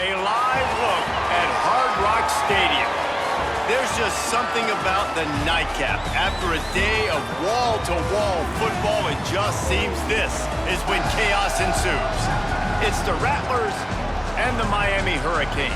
A live look at Hard Rock Stadium. There's just something about the nightcap. After a day of wall-to-wall football, it just seems this is when chaos ensues. It's the Rattlers and the Miami Hurricanes.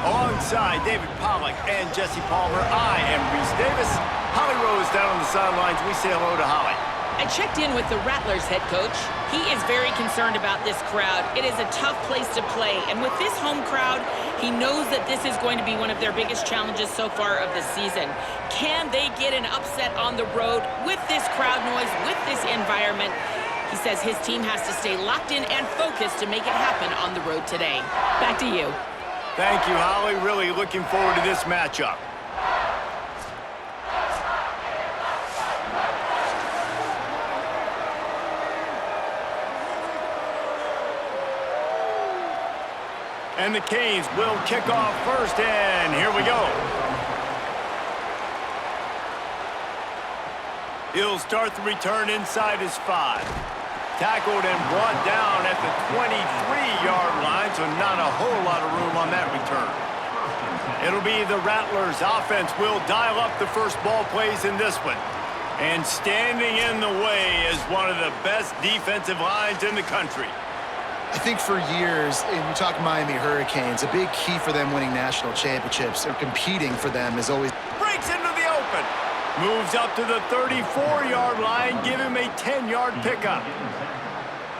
Alongside David Pollack and Jesse Palmer, I am Reese Davis. Holly Rose down on the sidelines. We say hello to Holly. I checked in with the Rattlers head coach. He is very concerned about this crowd. It is a tough place to play, and with this home crowd, he knows that this is going to be one of their biggest challenges so far of the season. Can they get an upset on the road with this crowd noise, with this environment? He says his team has to stay locked in and focused to make it happen on the road today. Back to you. Thank you, Holly. Really looking forward to this matchup. And the Canes will kick off first, and here we go. He'll start the return inside his 5. Tackled and brought down at the 23-yard line, so not a whole lot of room on that return. It'll be the Rattlers' offense will dial up the first ball plays in this one. And standing in the way is one of the best defensive lines in the country. I think for years, and you talk Miami Hurricanes, a big key for them winning national championships or competing for them is always... Breaks into the open. Moves up to the 34-yard line. Give him a 10-yard pickup.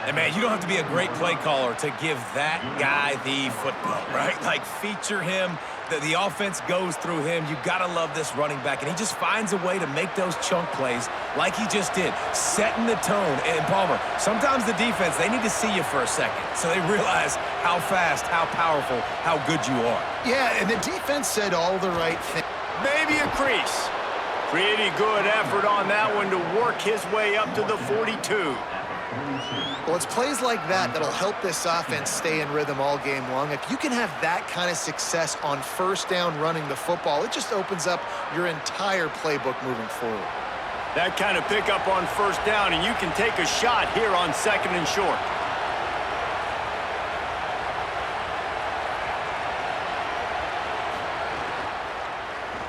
And, man, you don't have to be a great play caller to give that guy the football, right? Like, feature him. The offense goes through him. You got to love this running back. And he just finds a way to make those chunk plays like he just did, setting the tone. And, Palmer, sometimes the defense, they need to see you for a second so they realize how fast, how powerful, how good you are. Yeah, and the defense said all the right things. Maybe a crease. Pretty good effort on that one to work his way up to the 42. Well, it's plays like that that'll help this offense stay in rhythm all game long. If you can have that kind of success on first down running the football, it just opens up your entire playbook moving forward. That kind of pickup on first down, and you can take a shot here on second and short.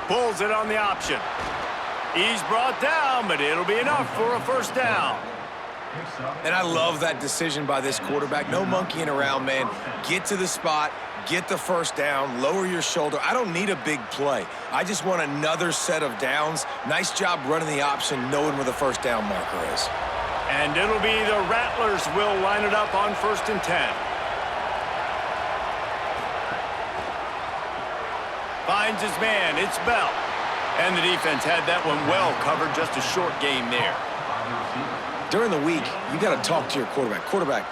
Pulls it on the option. He's brought down, but it'll be enough for a first down. And I love that decision by this quarterback. No monkeying around, man. Get to the spot, get the first down, lower your shoulder. I don't need a big play. I just want another set of downs. Nice job running the option, knowing where the first down marker is. And it'll be the Rattlers will line it up on 1st and 10. Finds his man. It's Bell. And the defense had that one well covered. Just a short game there. During the week, you got to talk to your quarterback. Quarterback,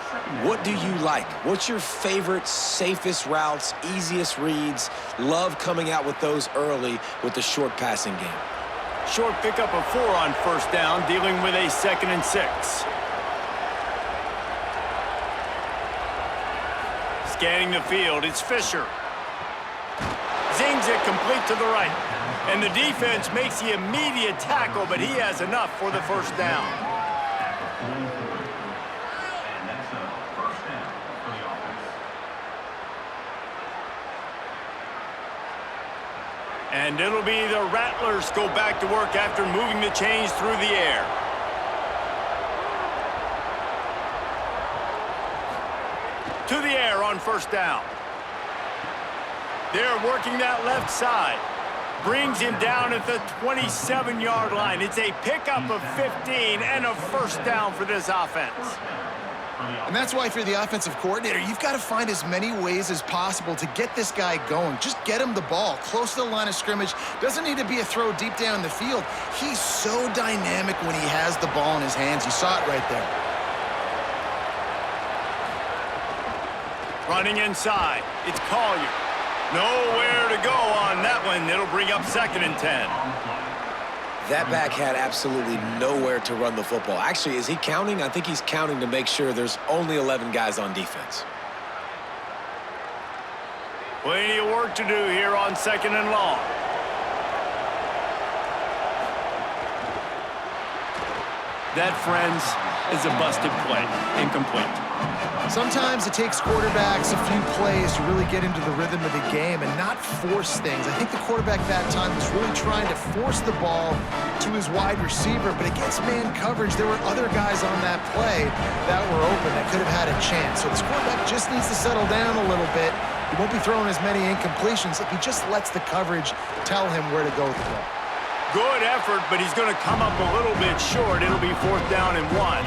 what do you like? What's your favorite, safest routes, easiest reads? Love coming out with those early with the short passing game. Short pickup of 4 on first down, dealing with a 2nd and 6. Scanning the field, it's Fisher. Zings it complete to the right. And the defense makes the immediate tackle, but he has enough for the first down. And it'll be the Rattlers go back to work after moving the chains through the air. To the air on first down. They're working that left side. Brings him down at the 27-yard line. It's a pickup of 15 and a first down for this offense. And that's why if you're the offensive coordinator, you've got to find as many ways as possible to get this guy going. Just get him the ball close to the line of scrimmage. Doesn't need to be a throw deep down the field. He's so dynamic when he has the ball in his hands. You saw it right there. Running inside. It's Collier. Nowhere to go on that one. It'll bring up 2nd and 10. That back had absolutely nowhere to run the football. Actually, is he counting? I think he's counting to make sure there's only 11 guys on defense. Plenty of work to do here on 2nd and long. That, friends, is a busted play, incomplete. Sometimes it takes quarterbacks a few plays to really get into the rhythm of the game and not force things. I think the quarterback that time was really trying to force the ball to his wide receiver, but against man coverage, there were other guys on that play that were open that could have had a chance. So this quarterback just needs to settle down a little bit. He won't be throwing as many incompletions if he just lets the coverage tell him where to go with the ball. Good effort, but he's going to come up a little bit short. It'll be 4th down and 1.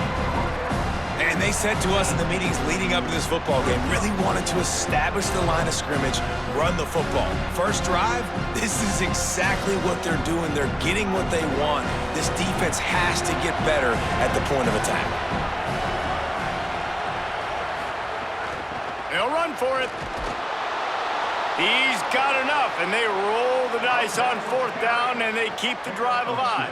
And they said to us in the meetings leading up to this football game, really wanted to establish the line of scrimmage, run the football. First drive, this is exactly what they're doing. They're getting what they want. This defense has to get better at the point of attack. They'll run for it. He's got enough, and they roll the dice on 4th down, and they keep the drive alive.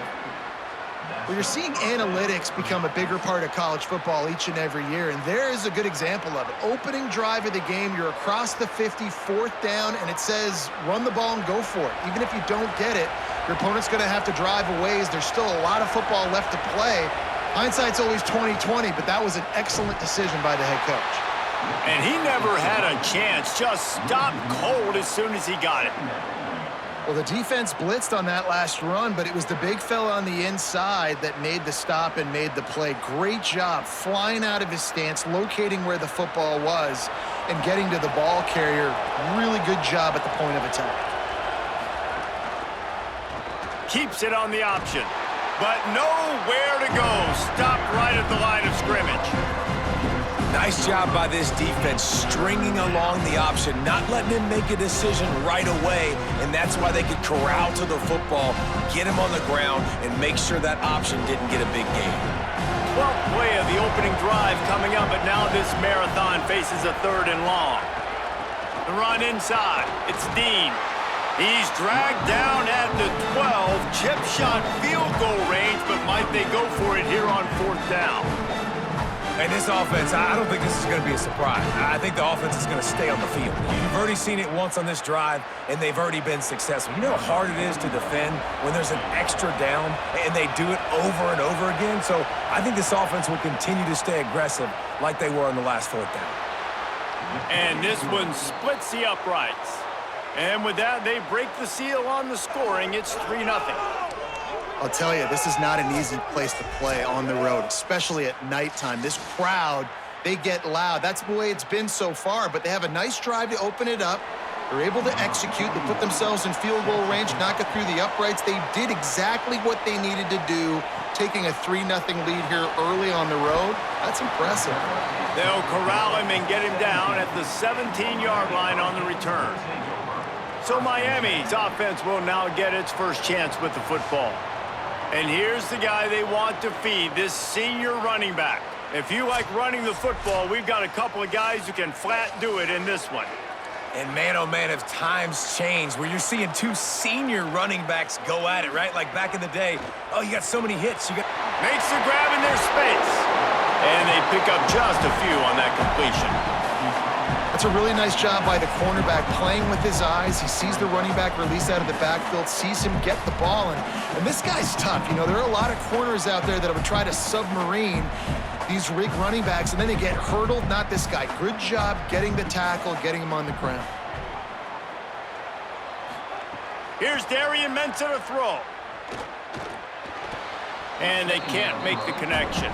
Well, you're seeing analytics become a bigger part of college football each and every year, and there is a good example of it. Opening drive of the game, you're across the 50, 4th down, and it says run the ball and go for it. Even if you don't get it, your opponent's going to have to drive a ways. There's still a lot of football left to play. Hindsight's always 20/20, but that was an excellent decision by the head coach. And he never had a chance, just stopped cold as soon as he got it. Well, the defense blitzed on that last run, but it was the big fella on the inside that made the stop and made the play. Great job flying out of his stance, locating where the football was, and getting to the ball carrier. Really good job at the point of attack. Keeps it on the option, but nowhere to go. Stopped right at the line of scrimmage. Nice job by this defense, stringing along the option, not letting him make a decision right away, and that's why they could corral to the football, get him on the ground, and make sure that option didn't get a big gain. 12th play of the opening drive coming up, but now this marathon faces a 3rd and long. The run inside. It's Dean. He's dragged down at the 12, chip shot field goal range, but might they go for it here on 4th down? And this offense, I don't think this is going to be a surprise. I think the offense is going to stay on the field. You've already seen it once on this drive, and they've already been successful. You know how hard it is to defend when there's an extra down, and they do it over and over again? So I think this offense will continue to stay aggressive like they were in the last 4th down. And this one splits the uprights. And with that, they break the seal on the scoring. It's 3-0. I'll tell you, this is not an easy place to play on the road, especially at nighttime. This crowd, they get loud. That's the way it's been so far, but they have a nice drive to open it up. They're able to execute. They put themselves in field goal range, knock it through the uprights. They did exactly what they needed to do, taking a 3-0 lead here early on the road. That's impressive. They'll corral him and get him down at the 17-yard line on the return. So Miami's offense will now get its first chance with the football. And here's the guy they want to feed, this senior running back. If you like running the football, we've got a couple of guys who can flat do it in this one. And man, oh man, have times changed where you're seeing 2 senior running backs go at it, right? Like back in the day, oh, you got so many hits. You got Makes the grab in their space. And they pick up just a few on that completion. That's a really nice job by the cornerback, playing with his eyes. He sees the running back release out of the backfield, sees him get the ball, and this guy's tough. You know, there are a lot of corners out there that would try to submarine these rig running backs, and then they get hurdled. Not this guy. Good job getting the tackle, getting him on the ground. Here's Darian Mensah to throw. And they can't make the connection.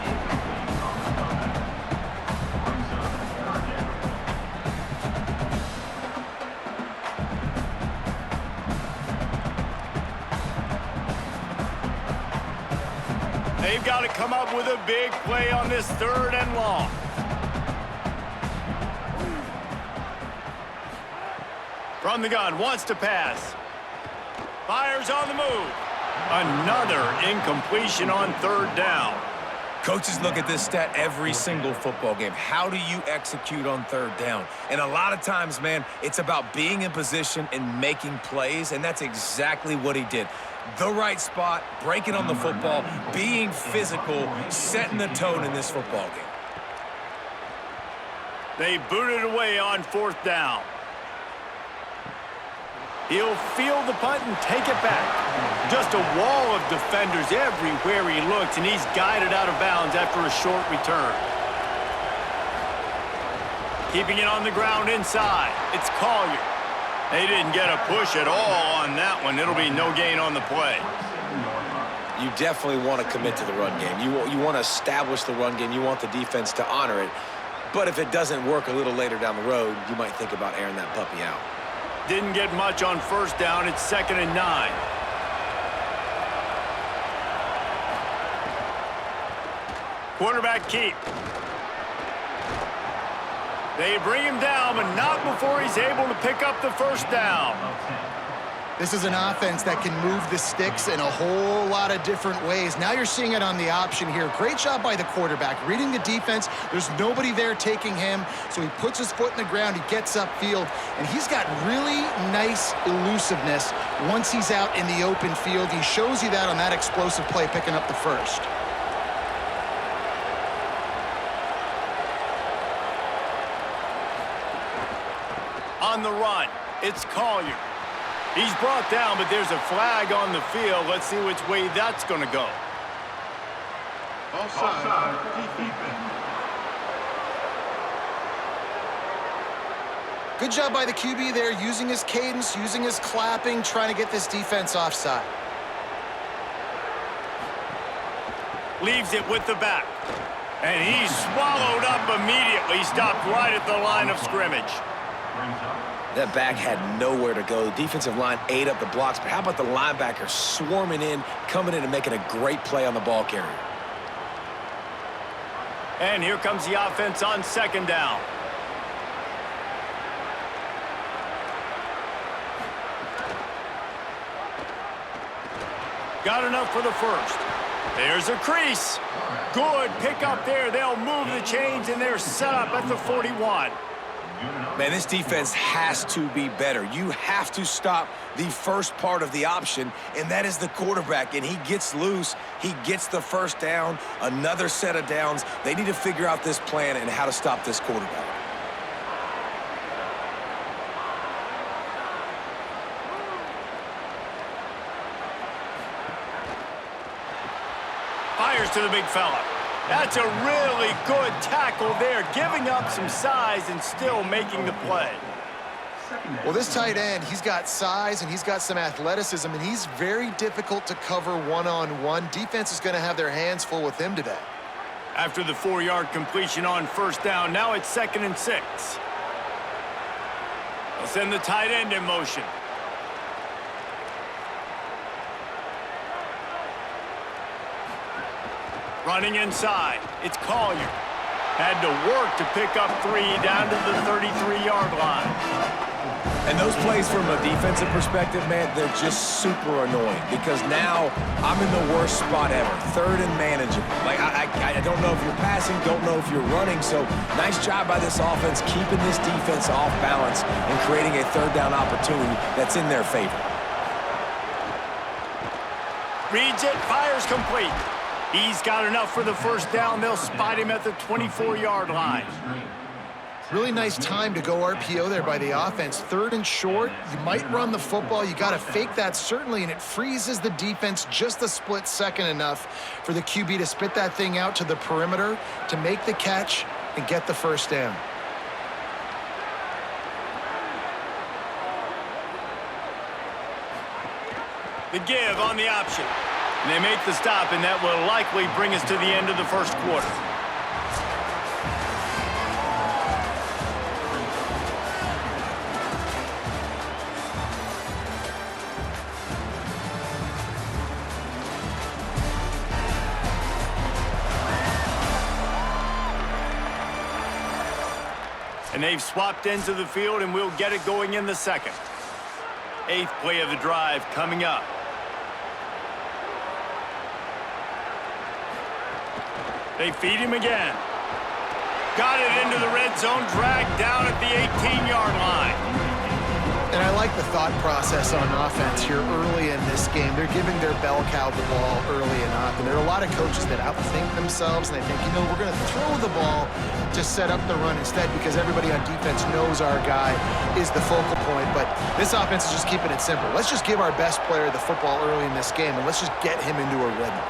They've got to come up with a big play on this 3rd and long. From the gun, wants to pass. Fires on the move. Another incompletion on 3rd down. Coaches look at this stat every single football game. How do you execute on 3rd down? And a lot of times, man, it's about being in position and making plays, and that's exactly what he did. The right spot, breaking on the football, being physical, setting the tone in this football game. They boot it away on 4th down. He'll field the punt and take it back. Just a wall of defenders everywhere he looks, and he's guided out of bounds after a short return. Keeping it on the ground inside. It's Collier. They didn't get a push at all on that one. It'll be no gain on the play. You definitely want to commit to the run game. You want to establish the run game. You want the defense to honor it. But if it doesn't work a little later down the road, you might think about airing that puppy out. Didn't get much on first down. It's 2nd and 9. Quarterback keep. They bring him down, but not before he's able to pick up the first down. This is an offense that can move the sticks in a whole lot of different ways. Now you're seeing it on the option here. Great job by the quarterback. Reading the defense, there's nobody there taking him, so he puts his foot in the ground, he gets upfield, and he's got really nice elusiveness once he's out in the open field. He shows you that on that explosive play, picking up the first. On the run, it's Collier. He's brought down, but there's a flag on the field. Let's see which way that's going to go. Offside. Good job by the QB there, using his cadence, using his clapping, trying to get this defense offside. Leaves it with the back. And he's swallowed up immediately. Stopped right at the line of scrimmage. That back had nowhere to go. The defensive line ate up the blocks, but how about the linebacker swarming in, coming in and making a great play on the ball carrier? And here comes the offense on 2nd down. Got enough for the first. There's a crease. Good pick up there. They'll move the chains, and they're set up at the 41. Man, this defense has to be better. You have to stop the first part of the option, and that is the quarterback. And he gets loose. He gets the first down, another set of downs. They need to figure out this plan and how to stop this quarterback. Fires to the big fella. That's a really good tackle there, giving up some size and still making the play. Well, this tight end, he's got size and he's got some athleticism, and he's very difficult to cover one-on-one. Defense is going to have their hands full with him today. After the 4-yard completion on first down, now it's 2nd and 6. They'll send the tight end in motion. Running inside, it's Collier. Had to work to pick up 3 down to the 33-yard line. And those plays from a defensive perspective, man, they're just super annoying because now I'm in the worst spot ever, 3rd and manageable. Like, I don't know if you're passing, don't know if you're running, so nice job by this offense keeping this defense off balance and creating a 3rd down opportunity that's in their favor. Reads it, fires complete. He's got enough for the first down. They'll spot him at the 24-yard line. Really nice time to go RPO there by the offense. 3rd and short, you might run the football. You got to fake that, certainly, and it freezes the defense just a split second enough for the QB to spit that thing out to the perimeter, to make the catch and get the first down. The give on the option. And they make the stop, and that will likely bring us to the end of the first quarter. And they've swapped into the field, and we'll get it going in the second. 8th play of the drive coming up. They feed him again. Got it into the red zone, dragged down at the 18-yard line. And I like the thought process on offense here early in this game. They're giving their bell cow the ball early and often. There are a lot of coaches that outthink themselves, and they think, we're going to throw the ball to set up the run instead because everybody on defense knows our guy is the focal point. But this offense is just keeping it simple. Let's just give our best player the football early in this game, and let's just get him into a rhythm.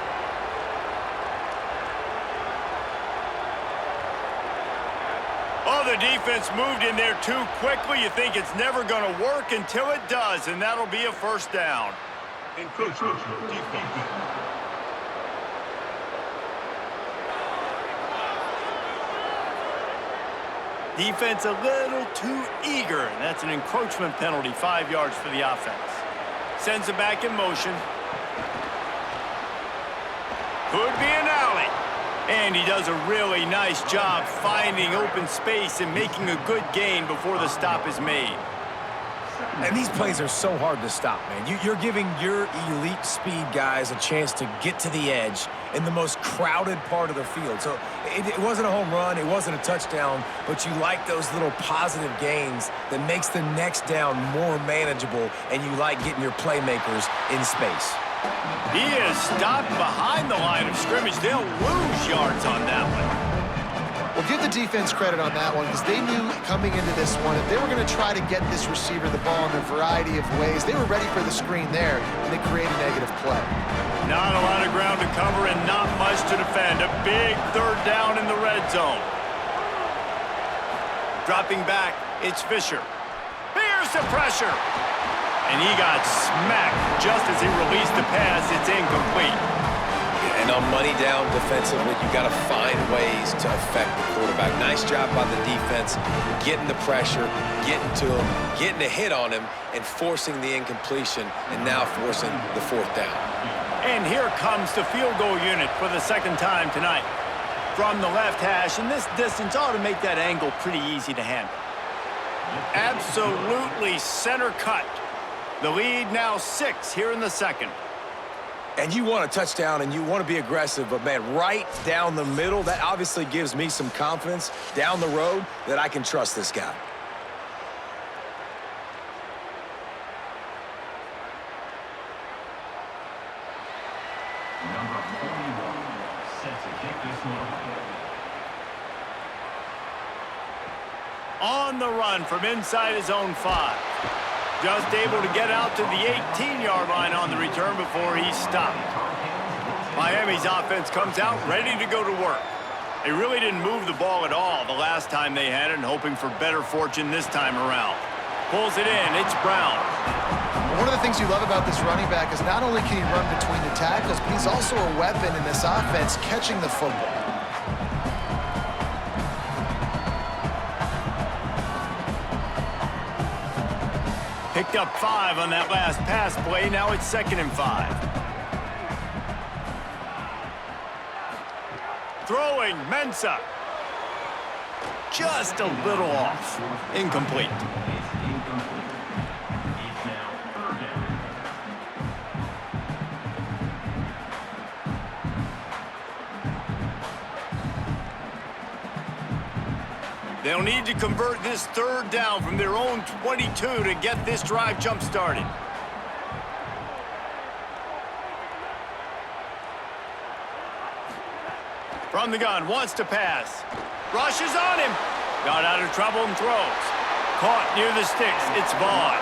Oh, the defense moved in there too quickly. You think it's never going to work until it does, and that'll be a first down. Defense a little too eager, and that's an encroachment penalty, 5 yards for the offense. Sends it back in motion. Could be an alley. And he does a really nice job finding open space and making a good gain before the stop is made. And these plays are so hard to stop, man. You're giving your elite speed guys a chance to get to the edge in the most crowded part of the field. So it wasn't a home run, it wasn't a touchdown, but you like those little positive gains that makes the next down more manageable, and you like getting your playmakers in space. He is stopped behind the line of scrimmage. They'll lose yards on that one. Well, give the defense credit on that one because they knew coming into this one if they were going to try to get this receiver the ball in a variety of ways, they were ready for the screen there, and they create a negative play. Not a lot of ground to cover and not much to defend. A big third down in the red zone. Dropping back, it's Fisher. Here's the pressure. And he got smacked just as he released the pass. It's incomplete. And on money down defensively, you got to find ways to affect the quarterback. Nice job by the defense, getting the pressure, getting to him, getting a hit on him, and forcing the incompletion, and now forcing the fourth down. And here comes the field goal unit for the second time tonight. From the left hash, and this distance ought to make that angle pretty easy to handle. Absolutely center cut. The lead now 6 here in the second. And you want a touchdown and you want to be aggressive, but man, right down the middle, that obviously gives me some confidence down the road that I can trust this guy. Number 41, set to kick this one. On the run from inside his own 5. Just able to get out to the 18-yard line on the return before he's stopped. Miami's offense comes out ready to go to work. They really didn't move the ball at all the last time they had it, and hoping for better fortune this time around. Pulls it in, it's Brown. One of the things you love about this running back is not only can he run between the tackles, but he's also a weapon in this offense catching the football. Picked up 5 on that last pass play. Now it's 2nd and 5. Throwing, Mensah. Just a little off. Incomplete. They'll need to convert this third down from their own 22 to get this drive jump-started. From the gun, wants to pass. Rushes on him. Got out of trouble and throws. Caught near the sticks. It's Vaughn.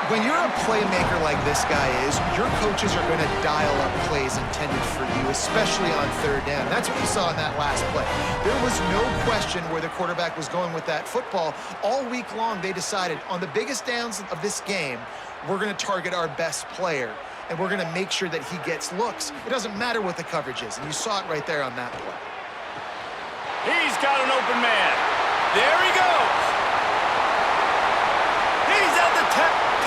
When you're a playmaker like this guy is, your coaches are going to dial up plays intended for you, especially on third down. That's what we saw in that last play. There was no question where the quarterback was going with that football. All week long, they decided on the biggest downs of this game, we're going to target our best player, and we're going to make sure that he gets looks. It doesn't matter what the coverage is, and you saw it right there on that play. He's got an open man. There he goes. He's at the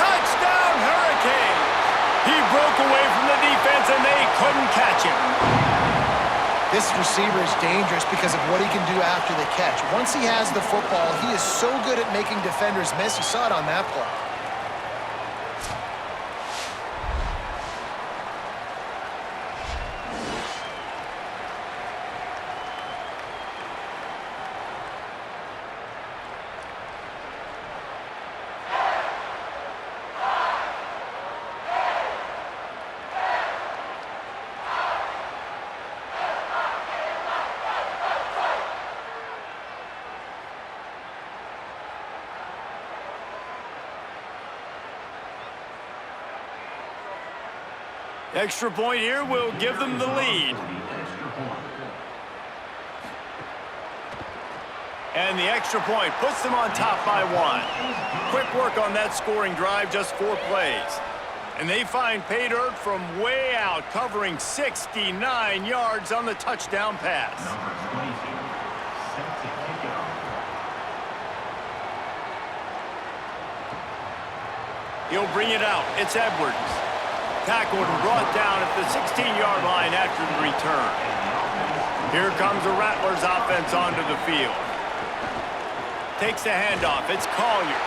touchdown, Hurricane. He broke away from the defense, and they couldn't catch him. This receiver is dangerous because of what he can do after the catch. Once he has the football, he is so good at making defenders miss. You saw it on that play. Extra point here will give them the lead. And the extra point puts them on top by 1. Quick work on that scoring drive, just 4 plays. And they find pay dirt from way out, covering 69 yards on the touchdown pass. Number 22, set to kick it off. He'll bring it out. It's Edwards. Tackled and brought down at the 16-yard line after the return. Here comes the Rattlers offense onto the field. Takes the handoff. It's Collier.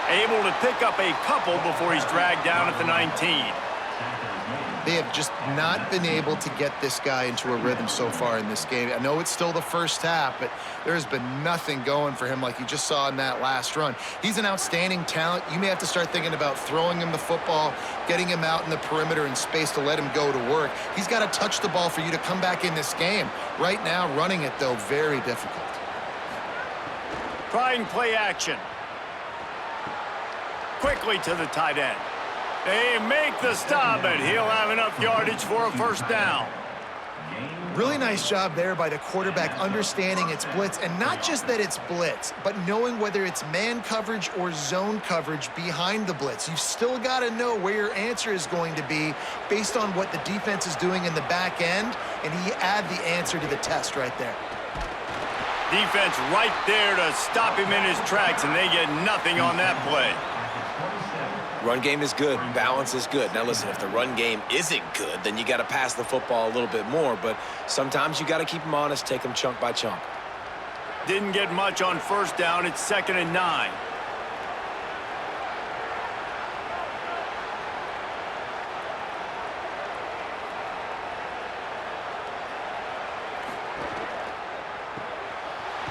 Able to pick up a couple before he's dragged down at the 19. They have just not been able to get this guy into a rhythm so far in this game. I know it's still the first half, but there's been nothing going for him like you just saw in that last run. He's an outstanding talent. You may have to start thinking about throwing him the football, getting him out in the perimeter in space to let him go to work. He's got to touch the ball for you to come back in this game. Right now, running it, though, very difficult. Trying play action. Quickly to the tight end. They make the stop, and he'll have enough yardage for a first down. Really nice job there by the quarterback understanding it's blitz, and not just that it's blitz, but knowing whether it's man coverage or zone coverage behind the blitz. You've still got to know where your answer is going to be based on what the defense is doing in the back end, and he add the answer to the test right there. Defense right there to stop him in his tracks, and they get nothing on that play. Run game is good. Balance is good. Now, listen, if the run game isn't good, then you got to pass the football a little bit more. But sometimes you got to keep them honest, take them chunk by chunk. Didn't get much on first down. It's 2nd and 9.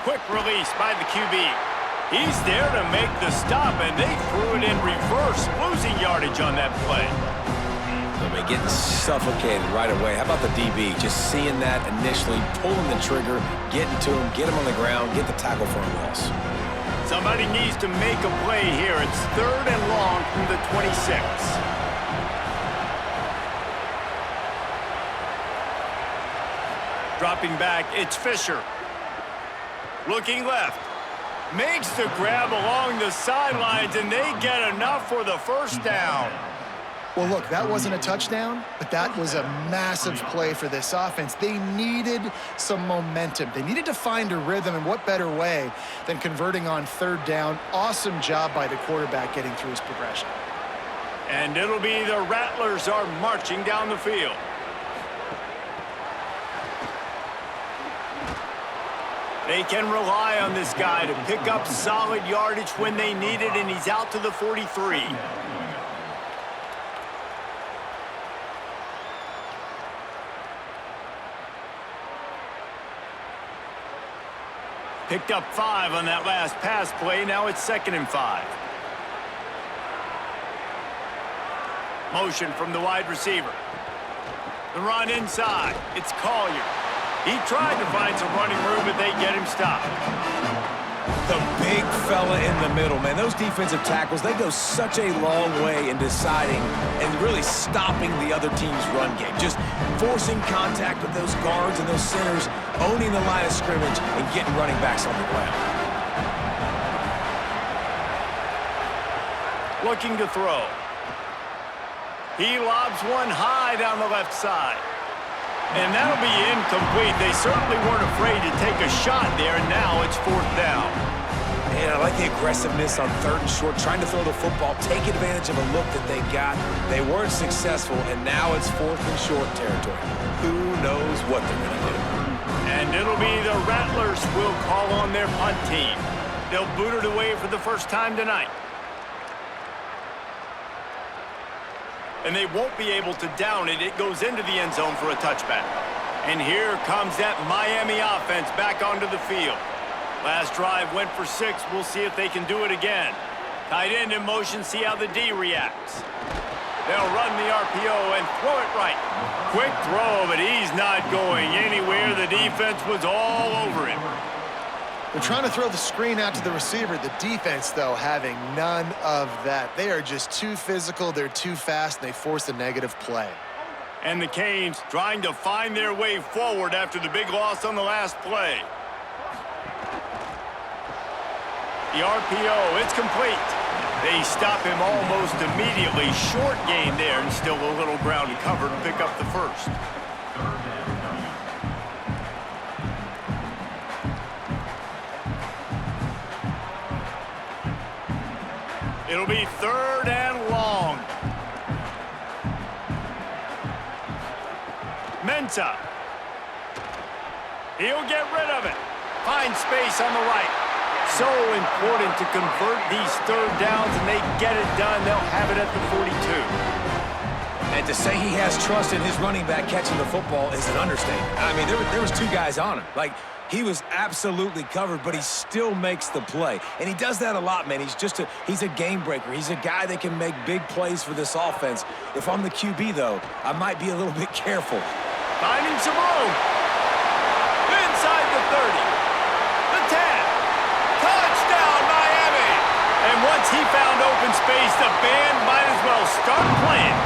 Quick release by the QB. He's there to make the stop, and they threw it in reverse, losing yardage on that play. They're getting suffocated right away. How about the DB? Just seeing that initially, pulling the trigger, getting to him, get him on the ground, get the tackle for a loss. Somebody needs to make a play here. It's 3rd and long from the 26. Dropping back, it's Fisher. Looking left. Makes the grab along the sidelines, and they get enough for the first down. Well, look, that wasn't a touchdown, but that was a massive play for this offense. They needed some momentum. They needed to find a rhythm, and what better way than converting on 3rd down. Awesome job by the quarterback getting through his progression. And it'll be the Rattlers are marching down the field. They can rely on this guy to pick up solid yardage when they need it, and he's out to the 43. Picked up 5 on that last pass play. Now it's 2nd and 5. Motion from the wide receiver. The run inside. It's Collier. He tried to find some running room, but they get him stopped. The big fella in the middle, man. Those defensive tackles, they go such a long way in deciding and really stopping the other team's run game. Just forcing contact with those guards and those centers, owning the line of scrimmage, and getting running backs on the ground. Looking to throw. He lobs one high down the left side. And that'll be incomplete. They certainly weren't afraid to take a shot there, and now it's 4th down. Man, I like the aggressiveness on 3rd and short, trying to throw the football, take advantage of a look that they got. They weren't successful, and now it's 4th and short territory. Who knows what they're going to do? And it'll be the Rattlers will call on their punt team. They'll boot it away for the first time tonight. And they won't be able to down it. It goes into the end zone for a touchback. And here comes that Miami offense back onto the field. Last drive went for 6. We'll see if they can do it again. Tight end in motion, see how the D reacts. They'll run the RPO and throw it right. Quick throw, but he's not going anywhere. The defense was all over him. They're trying to throw the screen out to the receiver. The defense, though, having none of that. They are just too physical, they're too fast, and they force a negative play. And the Canes trying to find their way forward after the big loss on the last play. The RPO, it's complete. They stop him almost immediately. Short gain there, and still a little ground to cover to pick up the first. It'll be 3rd and long. Mensah. He'll get rid of it. Finds space on the right. So important to convert these 3rd downs, and they get it done. They'll have it at the 42. And to say he has trust in his running back catching the football is an understatement. I mean, there was 2 guys on him. Like, he was absolutely covered, but he still makes the play. And he does that a lot, man. He's a game breaker. He's a guy that can make big plays for this offense. If I'm the QB, though, I might be a little bit careful. Finding some room. Inside the 30. The 10. Touchdown, Miami. And once he found open space, the band might as well start playing.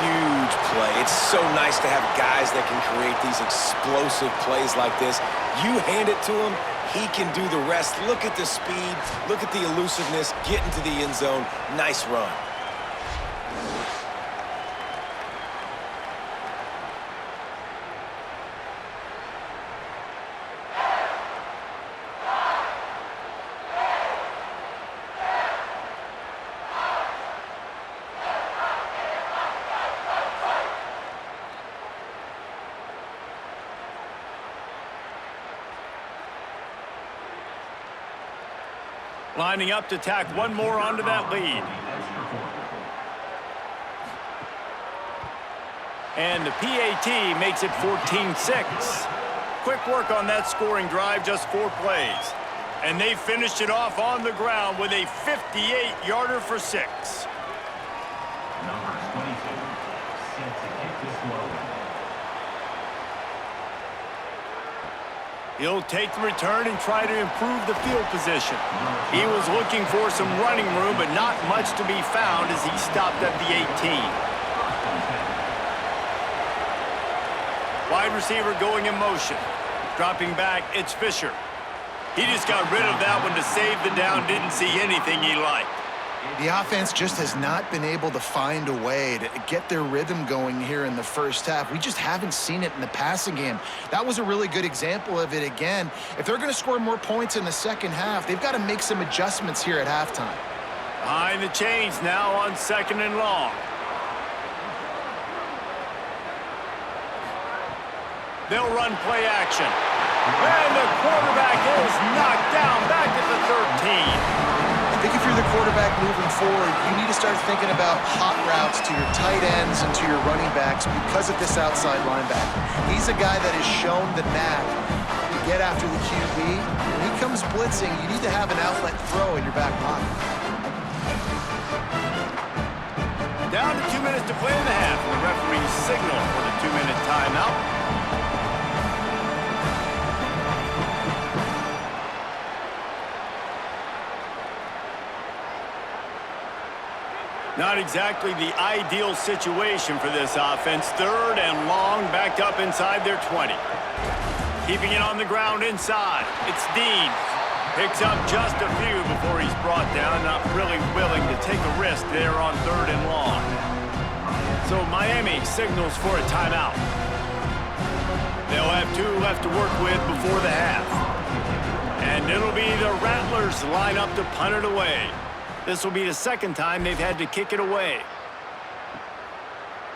Huge play. It's so nice to have guys that can create these explosive plays like this. You hand it to him, he can do the rest. Look at the speed. Look at the elusiveness. Get into the end zone. Nice run. Lining up to tack one more onto that lead. And the PAT makes it 14-6. Quick work on that scoring drive, just 4 plays. And they finished it off on the ground with a 58-yarder for 6. Number 22, set to kick this one. He'll take the return and try to improve the field position. He was looking for some running room, but not much to be found as he stopped at the 18. Wide receiver going in motion. Dropping back, it's Fisher. He just got rid of that one to save the down, didn't see anything he liked. The offense just has not been able to find a way to get their rhythm going here in the first half. We just haven't seen it in the passing game. That was a really good example of it again. If they're going to score more points in the second half, they've got to make some adjustments here at halftime. Behind the chains now on 2nd and long. They'll run play action. And the quarterback is knocked down back at the 13. I think if you're the quarterback moving forward, you need to start thinking about hot routes to your tight ends and to your running backs because of this outside linebacker. He's a guy that has shown the knack to get after the QB. When he comes blitzing, you need to have an outlet throw in your back pocket. Down to 2 minutes to play in the half. The referee signal for the 2-minute timeout. Not exactly the ideal situation for this offense. 3rd and long, backed up inside their 20. Keeping it on the ground inside. It's Dean. Picks up just a few before he's brought down. Not really willing to take a risk there on 3rd and long. So Miami signals for a timeout. They'll have 2 left to work with before the half. And it'll be the Rattlers line up to punt it away. This will be the 2nd time they've had to kick it away.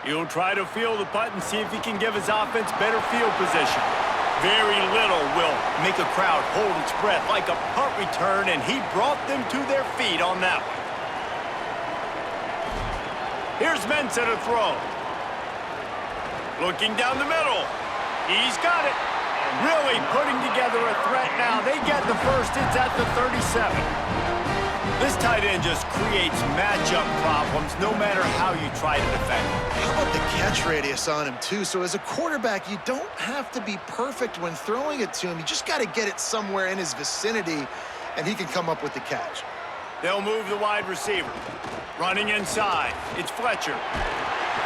He'll try to field the punt and see if he can give his offense better field position. Very little will make a crowd hold its breath like a punt return, and he brought them to their feet on that one. Here's Mensah to throw. Looking down the middle. He's got it. Really putting together a threat now. They get the first. It's at the 37. This tight end just creates matchup problems no matter how you try to defend him. How about the catch radius on him, too? So as a quarterback, you don't have to be perfect when throwing it to him. You just got to get it somewhere in his vicinity, and he can come up with the catch. They'll move the wide receiver. Running inside, it's Fletcher.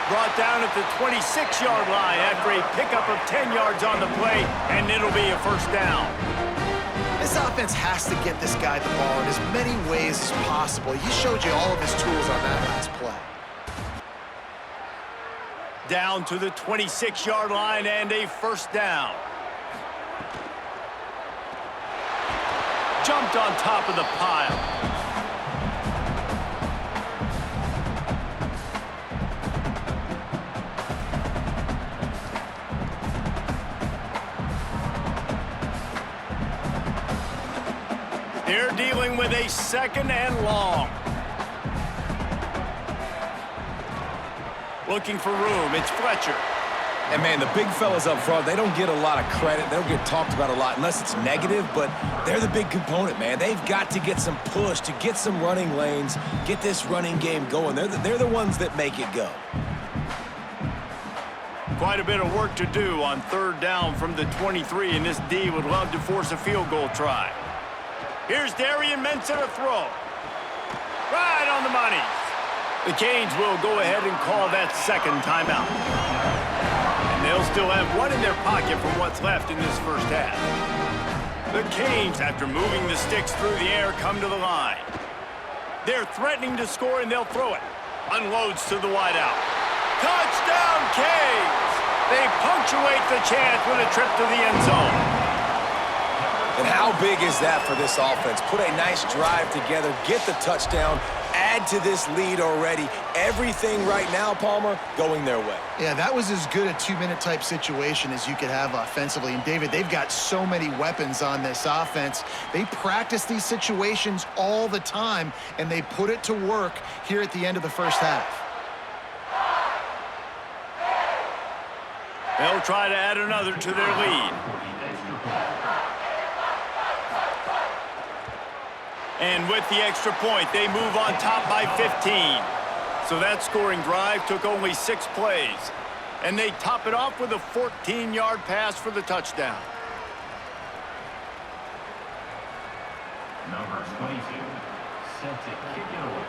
Brought down at the 26-yard line after a pickup of 10 yards on the play, and it'll be a first down. This offense has to get this guy the ball in as many ways as possible. He showed you all of his tools on that last play. Down to the 26-yard line and a first down. Jumped on top of the pile. They're dealing with a second and long. Looking for room, it's Fletcher. And, man, the big fellas up front, they don't get a lot of credit. They don't get talked about a lot unless it's negative, but they're the big component, man. They've got to get some push, to get some running lanes, get this running game going. They're the ones that make it go. Quite a bit of work to do on third down from the 23, and this D would love to force a field goal try. Here's Darian Mensah to throw. Right on the money. The Canes will go ahead and call that second timeout. And they'll still have one in their pocket from what's left in this first half. The Canes, after moving the sticks through the air, come to the line. They're threatening to score, and they'll throw it. Unloads to the wideout. Touchdown, Canes! They punctuate the chance with a trip to the end zone. And how big is that for this offense? Put a nice drive together, get the touchdown, add to this lead already. Everything right now, Palmer, going their way. Yeah, that was as good a two-minute type situation as you could have offensively. And, David, they've got so many weapons on this offense. They practice these situations all the time, and they put it to work here at the end of the first half. They'll try to add another to their lead. And with the extra point, they move on top by 15. So that scoring drive took only 6 plays. And they top it off with a 14-yard pass for the touchdown. Number 22, set to kick it away.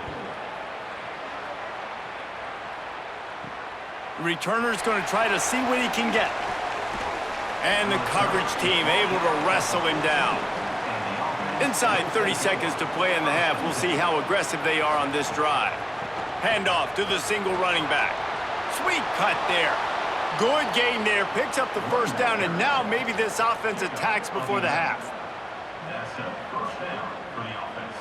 The returner's going to try to see what he can get. And the coverage team able to wrestle him down. Inside 30 seconds to play in the half. We'll see how aggressive they are on this drive. Handoff to the single running back. Sweet cut there. Good gain there. Picks up the first down, and now maybe this offense attacks before the half. That's a first down for the offense.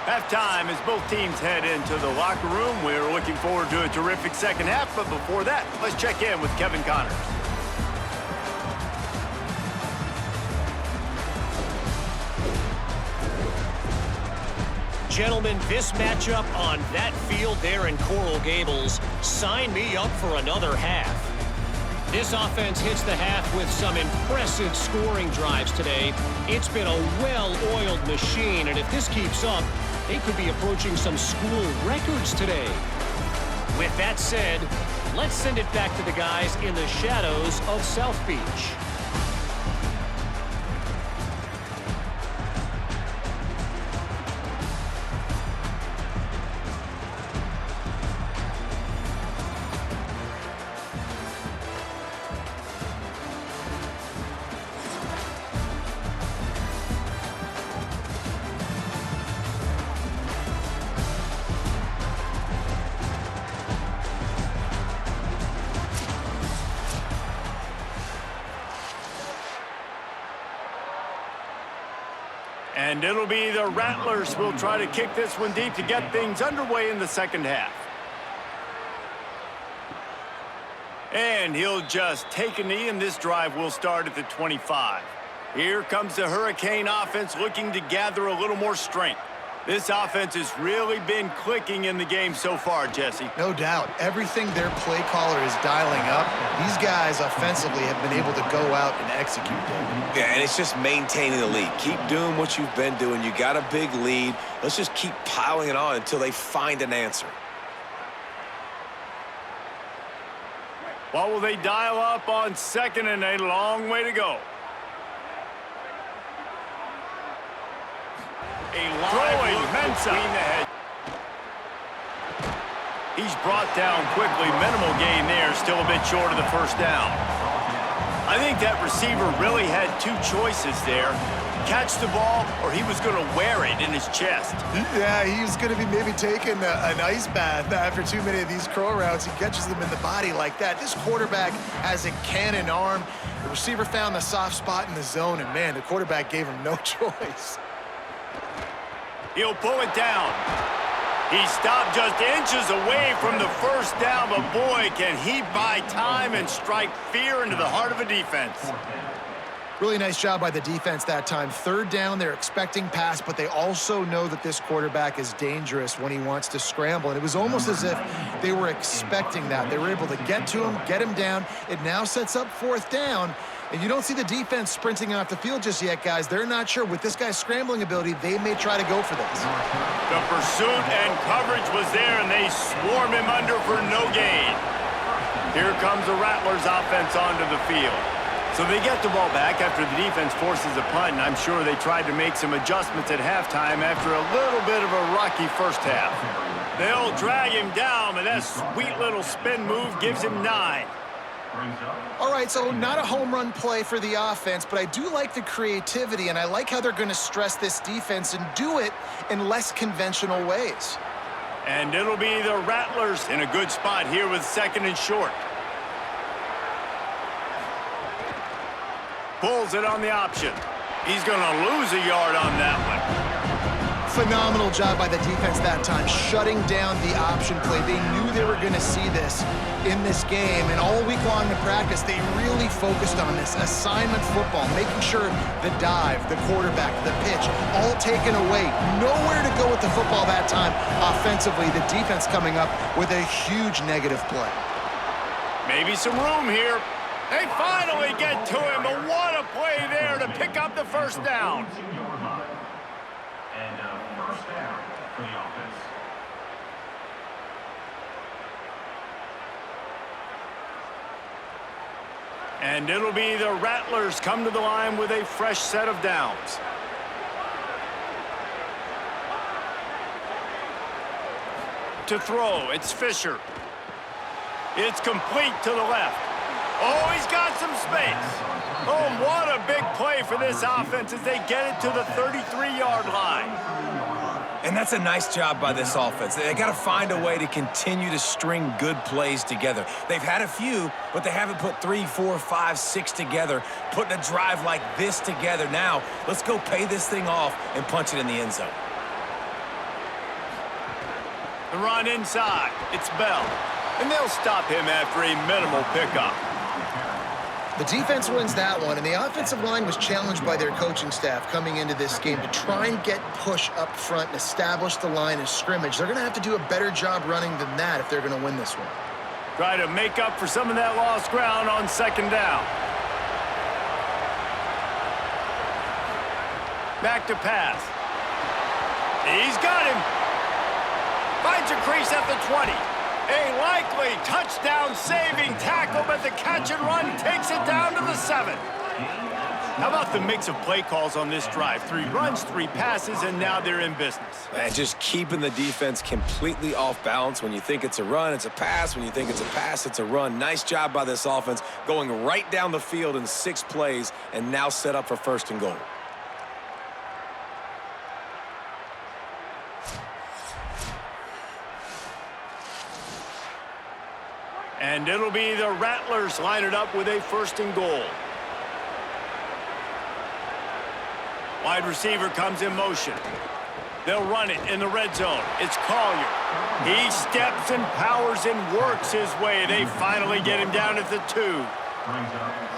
Halftime as both teams head into the locker room. We're looking forward to a terrific second half, but before that, let's check in with Kevin Connors. Gentlemen, this matchup on that field there in Coral Gables, sign me up for another half. This offense hits the half with some impressive scoring drives today. It's been a well-oiled machine, and if this keeps up, they could be approaching some school records today. With that said, let's send it back to the guys in the shadows of South Beach. And it'll be the Rattlers who will try to kick this one deep to get things underway in the second half. And he'll just take a knee, and this drive will start at the 25. Here comes the Hurricane offense looking to gather a little more strength. This offense has really been clicking in the game so far, Jesse. No doubt. Everything their play caller is dialing up, these guys offensively have been able to go out and execute, David. Yeah, and it's just maintaining the lead. Keep doing what you've been doing. You got a big lead. Let's just keep piling it on until they find an answer. What will they dial up on second and a long way to go? A throwing Mensa. He's brought down quickly. Minimal gain there. Still a bit short of the first down. I think that receiver really had two choices there. Catch the ball, or he was going to wear it in his chest. Yeah, he was going to be maybe taking an ice bath after too many of these curl routes. He catches them in the body like that. This quarterback has a cannon arm. The receiver found the soft spot in the zone, and man, the quarterback gave him no choice. He'll pull it down. He stopped just inches away from the first down, but boy, can he buy time and strike fear into the heart of a defense. Really nice job by the defense that time. Third down, they're expecting pass, but they also know that this quarterback is dangerous when he wants to scramble. And it was almost as if they were expecting that. They were able to get to him, get him down. It now sets up fourth down. And you don't see the defense sprinting off the field just yet, guys. They're not sure. With this guy's scrambling ability, they may try to go for this. The pursuit and coverage was there, and they swarm him under for no gain. Here comes the Rattlers offense onto the field. So they get the ball back after the defense forces a punt, and I'm sure they tried to make some adjustments at halftime after a little bit of a rocky first half. They'll drag him down, and that sweet little spin move gives him 9. All right, so not a home run play for the offense, but I do like the creativity, and I like how they're going to stress this defense and do it in less conventional ways. And it'll be the Rattlers in a good spot here with second and short. Pulls it on the option. He's going to lose a yard on that one. Phenomenal job by the defense that time, shutting down the option play. They knew they were going to see this in this game, and all week long in practice, they really focused on this assignment football, making sure the dive, the quarterback, the pitch, all taken away. Nowhere to go with the football that time offensively. The defense coming up with a huge negative play. Maybe some room here. They finally get to him, but what a play there to pick up the first down. And first down for the offense. And it'll be the Rattlers come to the line with a fresh set of downs. To throw, it's Fisher. It's complete to the left. Oh, he's got some space. Oh, what a big play for this offense as they get it to the 33-yard line. And that's a nice job by this offense. They got to find a way to continue to string good plays together. They've had a few, but they haven't put 3, 4, 5, 6 together, putting a drive like this together. Now, let's go pay this thing off and punch it in the end zone. The run inside. It's Bell. And they'll stop him after a minimal pickup. The defense wins that one, and the offensive line was challenged by their coaching staff coming into this game to try and get push up front and establish the line of scrimmage. They're going to have to do a better job running than that if they're going to win this one. Try to make up for some of that lost ground on second down. Back to pass. He's got him. Finds a crease at the 20. A likely touchdown-saving tackle, but the catch and run takes it down to the 7. How about the mix of play calls on this drive? 3 runs, 3 passes, and now they're in business. Man, just keeping the defense completely off balance. When you think it's a run, it's a pass. When you think it's a pass, it's a run. Nice job by this offense, going right down the field in 6 plays, and now set up for first and goal. And it'll be the Rattlers line it up with a first and goal. Wide receiver comes in motion. They'll run it in the red zone. It's Collier. He steps and powers and works his way. They finally get him down at the 2.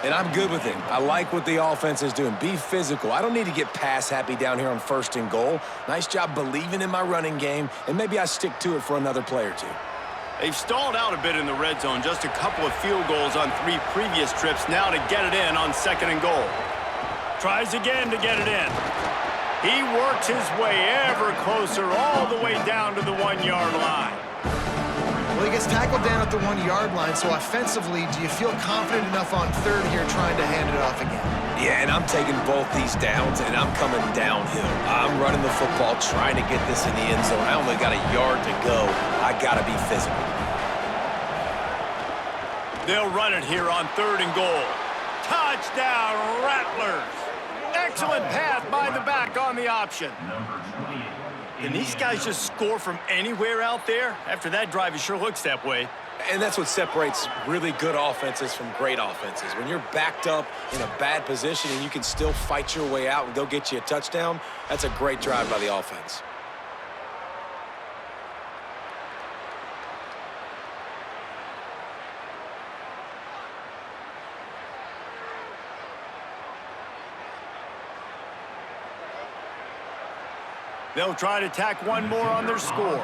And I'm good with it. I like what the offense is doing. Be physical. I don't need to get pass happy down here on first and goal. Nice job believing in my running game, and maybe I stick to it for another play or 2. They've stalled out a bit in the red zone. Just a couple of field goals on 3 previous trips now to get it in on second and goal. Tries again to get it in. He works his way ever closer all the way down to the 1-yard line. Well, he gets tackled down at the 1-yard line, so offensively, do you feel confident enough on third here trying to hand it off again? Yeah, and I'm taking both these downs, and I'm coming downhill. I'm running the football, trying to get this in the end zone. I only got a yard to go. I got to be physical. They'll run it here on 3rd and goal. Touchdown, Rattlers. Excellent pass by the back on the option. Can these guys just score from anywhere out there? After that drive, it sure looks that way. And that's what separates really good offenses from great offenses. When you're backed up in a bad position and you can still fight your way out and go get you a touchdown, that's a great drive by the offense. They'll try to tack one more on their score.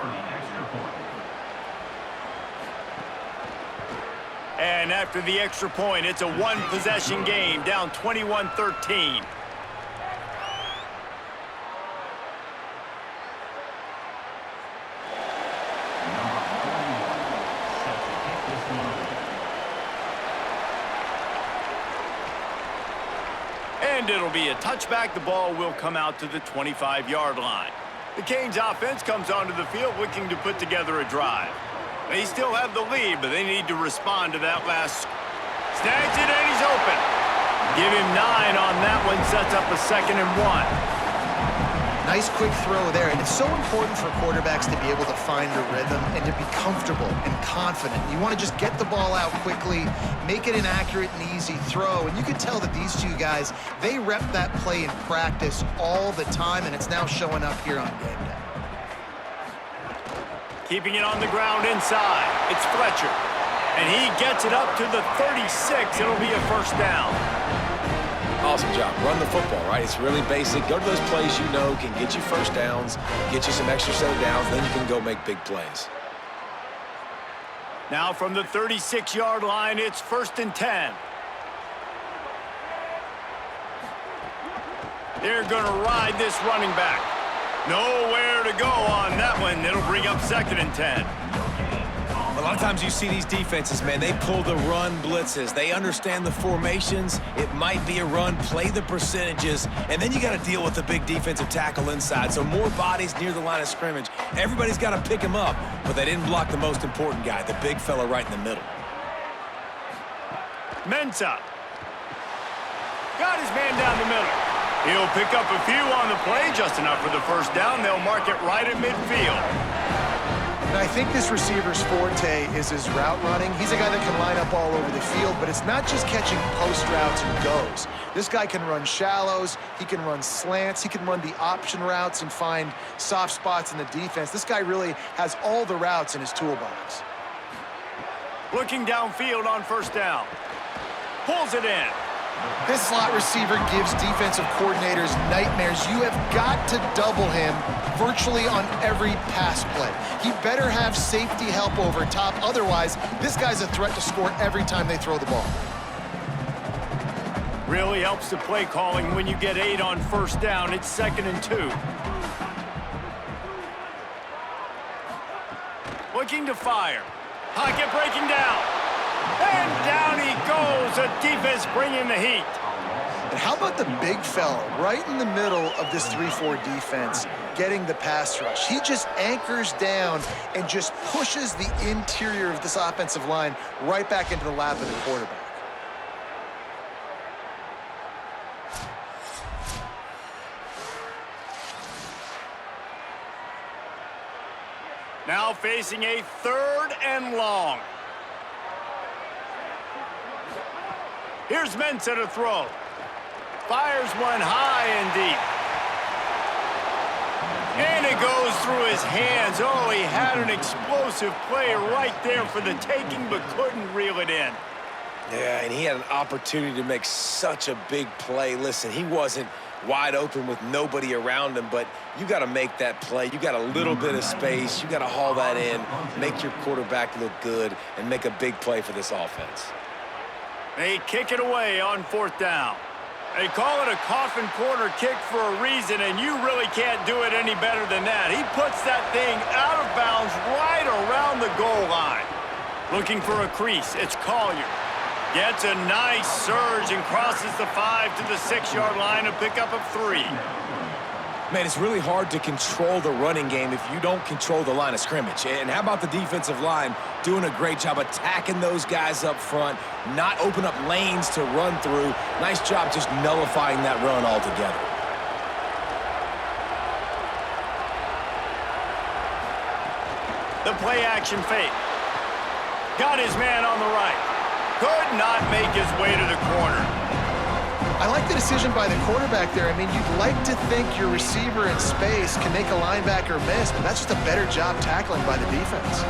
And after the extra point, it's a one-possession game, down 21-13. And it'll be a touchback. The ball will come out to the 25-yard line. The Canes offense comes onto the field looking to put together a drive. They still have the lead, but they need to respond to that last. Snags it, and he's open. Give him 9 on that one, sets up a 2nd and 1. Nice quick throw there, and it's so important for quarterbacks to be able to find a rhythm and to be comfortable and confident. You want to just get the ball out quickly, make it an accurate and easy throw, and you can tell that these two guys, they rep that play in practice all the time, and it's now showing up here on game day. Keeping it on the ground inside. It's Fletcher. And he gets it up to the 36. It'll be a 1st down. Awesome job. Run the football, right? It's really basic. Go to those plays you know can get you 1st downs, get you some extra set of downs, then you can go make big plays. Now from the 36-yard line, it's 1st and 10. They're going to ride this running back. Nowhere to go on that one. It'll bring up 2nd and 10. A lot of times you see these defenses, man, they pull the run blitzes. They understand the formations. It might be a run, play the percentages, and then you got to deal with the big defensive tackle inside. So more bodies near the line of scrimmage. Everybody's got to pick him up, but they didn't block the most important guy, the big fella right in the middle. Mensah. Got his man down the middle. He'll pick up a few on the play, just enough for the 1st down. They'll mark it right at midfield. And I think this receiver's forte is his route running. He's a guy that can line up all over the field, but it's not just catching post routes and goes. This guy can run shallows, he can run slants, he can run the option routes and find soft spots in the defense. This guy really has all the routes in his toolbox. Looking downfield on 1st down. Pulls it in. This slot receiver gives defensive coordinators nightmares. You have got to double him virtually on every pass play. He better have safety help over top. Otherwise, this guy's a threat to score every time they throw the ball. Really helps the play calling when you get 8 on 1st down. It's 2nd and 2. Looking to fire. Pocket breaking down. And down he goes. The defense bringing the heat. And how about the big fella right in the middle of this 3-4 defense getting the pass rush? He just anchors down and just pushes the interior of this offensive line right back into the lap of the quarterback. Now facing a 3rd and long. Here's Mensah to throw. Fires one high and deep. And it goes through his hands. Oh, he had an explosive play right there for the taking, but couldn't reel it in. Yeah, and he had an opportunity to make such a big play. Listen, he wasn't wide open with nobody around him, but you got to make that play. You got a little bit of space. You got to haul that in, make your quarterback look good, and make a big play for this offense. They kick it away on 4th down. They call it a coffin corner kick for a reason, and you really can't do it any better than that. He puts that thing out of bounds right around the goal line. Looking for a crease, it's Collier. Gets a nice surge and crosses the 5 to the 6-yard line, a pickup of 3. Man, it's really hard to control the running game if you don't control the line of scrimmage. And how about the defensive line doing a great job attacking those guys up front, not open up lanes to run through. Nice job just nullifying that run altogether. The play action fake. Got his man on the right. Could not make his way to the corner. I like the decision by the quarterback there. I mean, you'd like to think your receiver in space can make a linebacker miss, but that's just a better job tackling by the defense.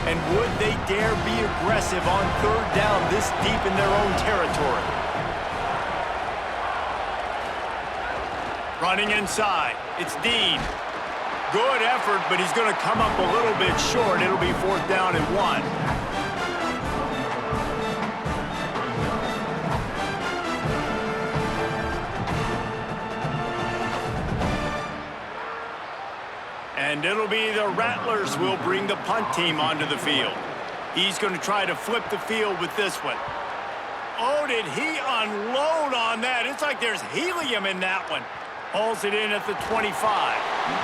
And would they dare be aggressive on 3rd down this deep in their own territory? Running inside, it's Dean. Good effort, but he's going to come up a little bit short. It'll be 4th down and 1. And it'll be the Rattlers will bring the punt team onto the field. He's going to try to flip the field with this one. Oh, did he unload on that? It's like there's helium in that one. Hauls it in at the 25.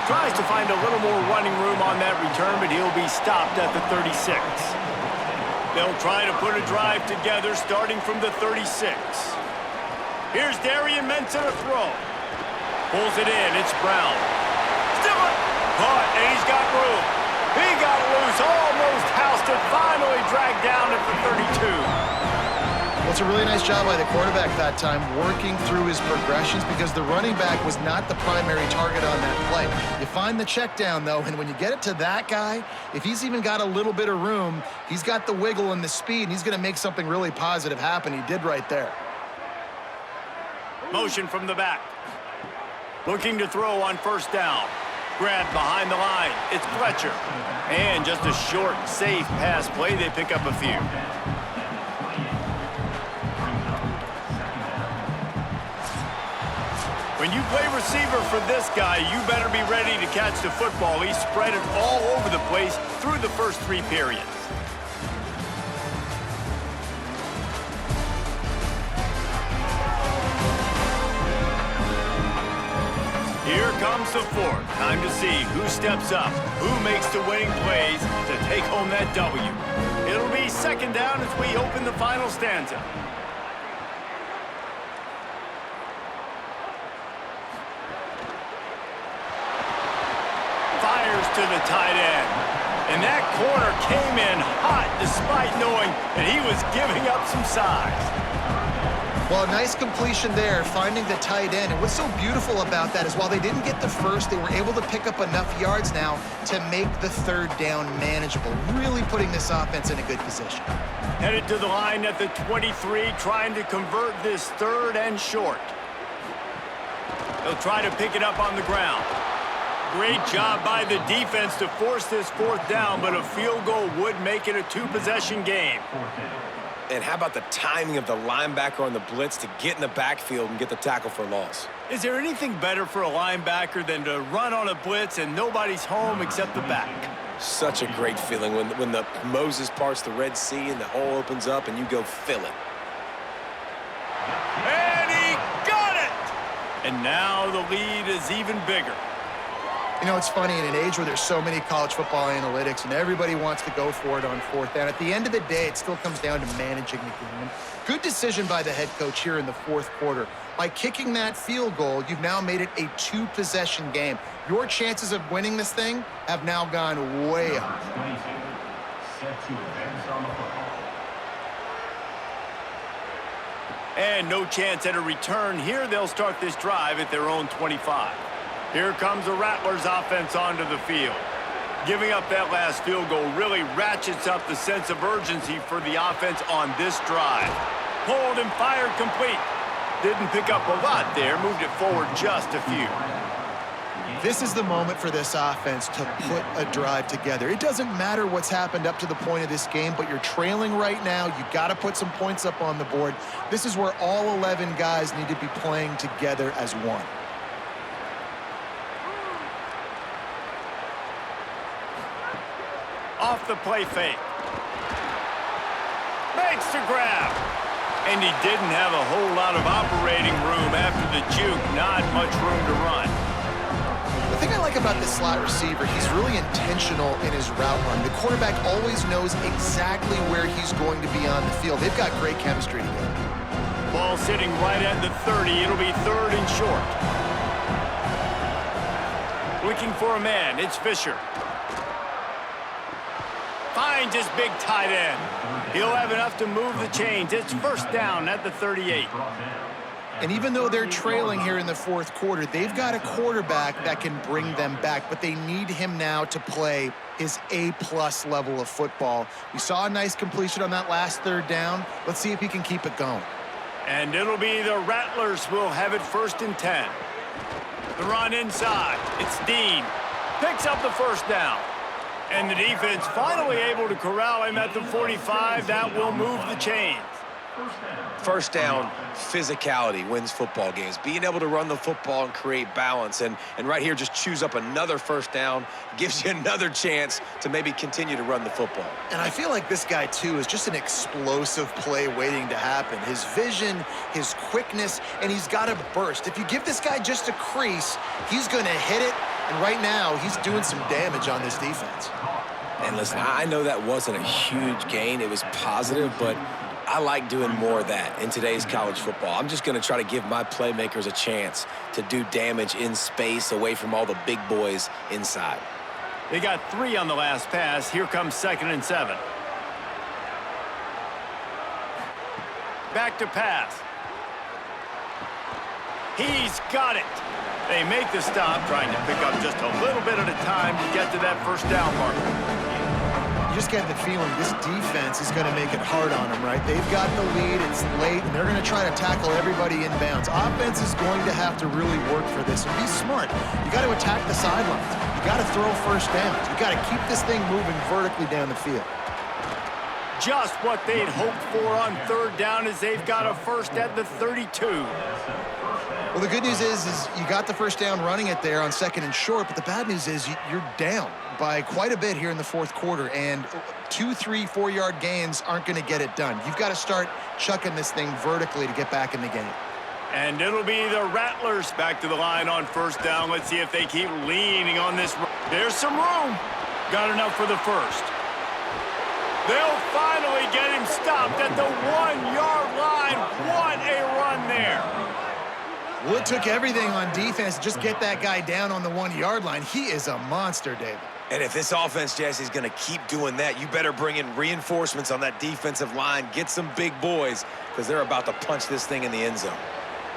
Tries to find a little more running room on that return, but he'll be stopped at the 36. They'll try to put a drive together starting from the 36. Here's Darian Mensa to throw. Pulls it in. It's Brown. Still caught, and he's got room. He got loose, almost housed it, finally dragged down at the 32. Well, it's a really nice job by the quarterback that time, working through his progressions, because the running back was not the primary target on that play. You find the check down, though, and when you get it to that guy, if he's even got a little bit of room, he's got the wiggle and the speed, and he's going to make something really positive happen. He did right there. Motion from the back. Looking to throw on 1st down. Grab behind the line. It's Fletcher. And just a short, safe pass play. They pick up a few. When you play receiver for this guy, you better be ready to catch the football. He spread it all over the place through the first 3 periods. Here comes the 4th. Time to see who steps up, who makes the winning plays to take home that W. It'll be 2nd down as we open the final stanza. Fires to the tight end. And that corner came in hot despite knowing that he was giving up some size. Well, a nice completion there, finding the tight end. And what's so beautiful about that is while they didn't get the first, they were able to pick up enough yards now to make the 3rd down manageable, really putting this offense in a good position. Headed to the line at the 23, trying to convert this 3rd and short. They'll try to pick it up on the ground. Great job by the defense to force this 4th down, but a field goal would make it a 2-possession game. And how about the timing of the linebacker on the blitz to get in the backfield and get the tackle for loss? Is there anything better for a linebacker than to run on a blitz and nobody's home except the back? Such a great feeling when the Moses parts the Red Sea and the hole opens up and you go fill it. And he got it! And now the lead is even bigger. You know, it's funny, in an age where there's so many college football analytics and everybody wants to go for it on 4th down, at the end of the day, it still comes down to managing the game. Good decision by the head coach here in the 4th quarter. By kicking that field goal, you've now made it a 2-possession game. Your chances of winning this thing have now gone way up. Set to advance on the football. And no chance at a return here. They'll start this drive at their own 25. Here comes the Rattlers offense onto the field. Giving up that last field goal really ratchets up the sense of urgency for the offense on this drive. Pulled and fired complete. Didn't pick up a lot there, moved it forward just a few. This is the moment for this offense to put a drive together. It doesn't matter what's happened up to the point of this game, but you're trailing right now. You got to put some points up on the board. This is where all 11 guys need to be playing together as one. Off the play fake. Makes the grab. And he didn't have a whole lot of operating room after the juke. Not much room to run. The thing I like about this slot receiver, he's really intentional in his route run. The quarterback always knows exactly where he's going to be on the field. They've got great chemistry together. Ball sitting right at the 30. It'll be 3rd and short. Looking for a man. It's Fisher. Finds his big tight end. He'll have enough to move the chains. It's 1st down at the 38. And even though they're trailing here in the 4th quarter, they've got a quarterback that can bring them back, but they need him now to play his A-plus level of football. We saw a nice completion on that last 3rd down. Let's see if he can keep it going. And it'll be the Rattlers will have it 1st and 10. The run inside. It's Dean. Picks up the 1st down. And the defense finally able to corral him at the 45. That will move the chains. First down, physicality wins football games. Being able to run the football and create balance. And right here, just choose up another 1st down. Gives you another chance to maybe continue to run the football. And I feel like this guy, too, is just an explosive play waiting to happen. His vision, his quickness, and he's got a burst. If you give this guy just a crease, he's going to hit it. And right now, he's doing some damage on this defense. And listen, I know that wasn't a huge gain. It was positive, but I like doing more of that in today's college football. I'm just going to try to give my playmakers a chance to do damage in space away from all the big boys inside. They got 3 on the last pass. Here comes 2nd and 7. Back to pass. He's got it. They make the stop, trying to pick up just a little bit at a time to get to that 1st down marker. You just get the feeling this defense is going to make it hard on them, right? They've got the lead, it's late, and they're going to try to tackle everybody inbounds. Offense is going to have to really work for this and be smart. You got to attack the sidelines. You got to throw 1st downs. You got to keep this thing moving vertically down the field. Just what they'd hoped for on 3rd down as they've got a 1st at the 32. Well, the good news is you got the 1st down running it there on 2nd and short, but the bad news is you're down by quite a bit here in the 4th quarter, and 2, 3, 4-yard gains aren't going to get it done. You've got to start chucking this thing vertically to get back in the game. And it'll be the Rattlers back to the line on 1st down. Let's see if they keep leaning on this. There's some room. Got enough for the 1st. They'll finally get him stopped at the 1-yard line. What a run there. Well, it took everything on defense to just get that guy down on the 1-yard line. He is a monster, David. And if this offense, Jesse, is going to keep doing that, you better bring in reinforcements on that defensive line. Get some big boys, because they're about to punch this thing in the end zone.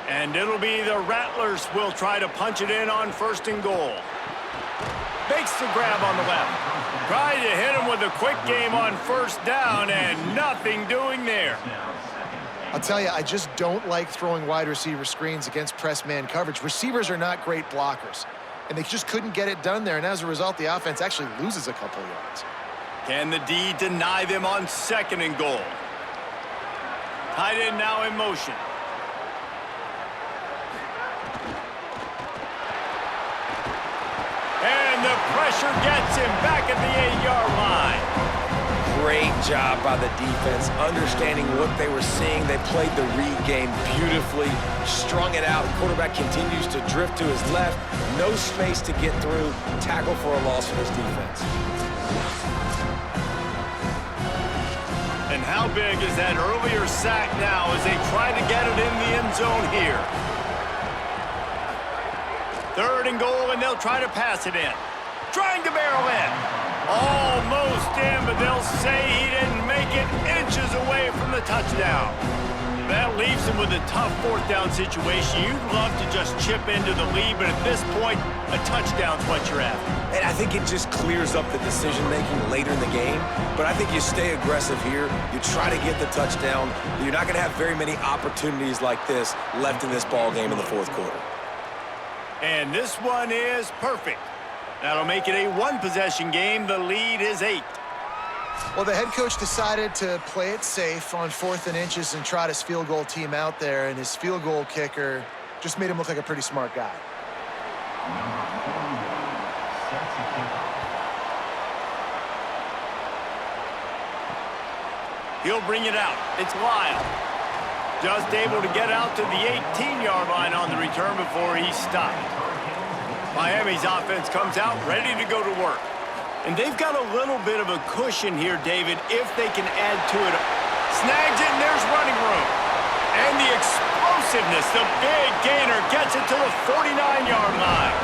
And it'll be the Rattlers will try to punch it in on 1st and goal. Makes the grab on the left. Tried to hit him with a quick game on 1st down, and nothing doing there. I'll tell you, I just don't like throwing wide receiver screens against press man coverage. Receivers are not great blockers, and they just couldn't get it done there, and as a result, the offense actually loses a couple yards. Can the D deny them on 2nd and goal? Tight end now in motion. And the pressure gets him back at the 8-yard line. Great job by the defense, understanding what they were seeing. They played the read game beautifully, strung it out. The quarterback continues to drift to his left. No space to get through. Tackle for a loss for this defense. And how big is that earlier sack now as they try to get it in the end zone here? 3rd and goal, and they'll try to pass it in. Trying to barrel in. Almost in, but they'll say he didn't make it, inches away from the touchdown. That leaves him with a tough 4th down situation. You'd love to just chip into the lead, but at this point, a touchdown's what you're after. And I think it just clears up the decision-making later in the game. But I think you stay aggressive here. You try to get the touchdown. You're not going to have very many opportunities like this left in this ball game in the 4th quarter. And this one is perfect. That'll make it a one-possession game. The lead is 8. Well, the head coach decided to play it safe on 4th and inches and trot his field goal team out there, and his field goal kicker just made him look like a pretty smart guy. He'll bring it out. It's Lyle. Just able to get out to the 18-yard line on the return before he stopped. Miami's offense comes out ready to go to work. And they've got a little bit of a cushion here, David, if they can add to it. Snags it, and there's running room. And the explosiveness, the big gainer gets it to the 49-yard line.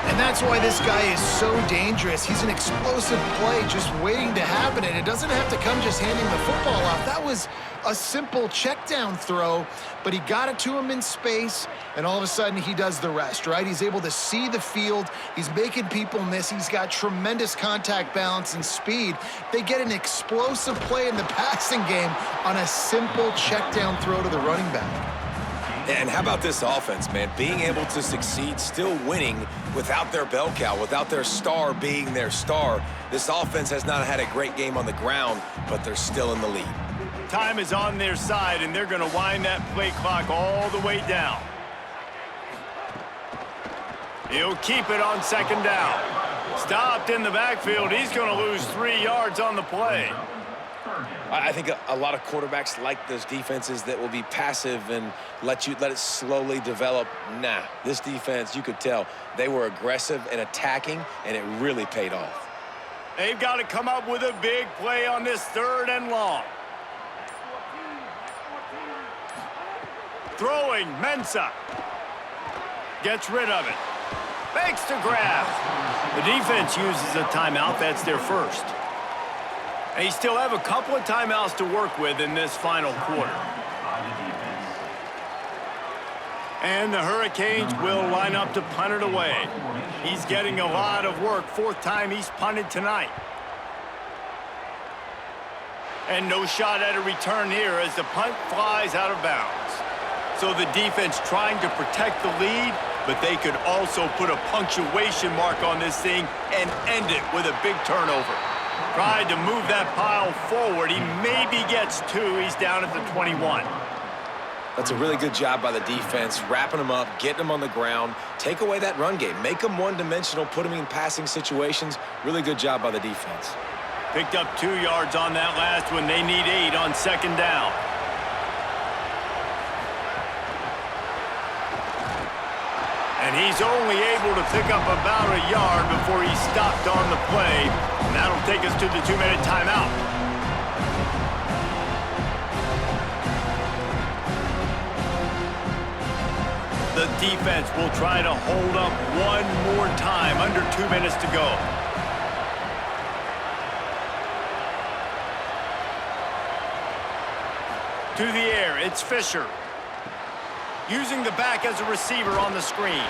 And that's why this guy is so dangerous. He's an explosive play just waiting to happen, and it doesn't have to come just handing the football off. That was a simple check down throw, but he got it to him in space, and all of a sudden he does the rest, right? He's able to see the field. He's making people miss. He's got tremendous contact balance and speed. They get an explosive play in the passing game on a simple check down throw to the running back. And how about this offense, man? Being able to succeed, still winning without their bell cow, without their star being their star. This offense has not had a great game on the ground, but they're still in the lead. Time is on their side, and they're going to wind that play clock all the way down. He'll keep it on 2nd down. Stopped in the backfield. He's going to lose 3 yards on the play. I think a lot of quarterbacks like those defenses that will be passive and let it slowly develop. Nah, this defense, you could tell, they were aggressive and attacking, and it really paid off. They've got to come up with a big play on this 3rd and long. Throwing, Mensah. Gets rid of it. Makes the grab. The defense uses a timeout. That's their first. They still have a couple of timeouts to work with in this final quarter. And the Hurricanes will line up to punt it away. He's getting a lot of work. 4th time he's punted tonight. And no shot at a return here as the punt flies out of bounds. So the defense trying to protect the lead, but they could also put a punctuation mark on this thing and end it with a big turnover. Tried to move that pile forward. He maybe gets 2. He's down at the 21. That's a really good job by the defense, wrapping them up, getting them on the ground, take away that run game, make them one-dimensional, put them in passing situations. Really good job by the defense. Picked up 2 yards on that last one. They need 8 on 2nd down. And he's only able to pick up about a yard before he stopped on the play. And that'll take us to the 2-minute timeout. The defense will try to hold up one more time. Under 2 minutes to go. To the air, it's Fisher. Using the back as a receiver on the screen.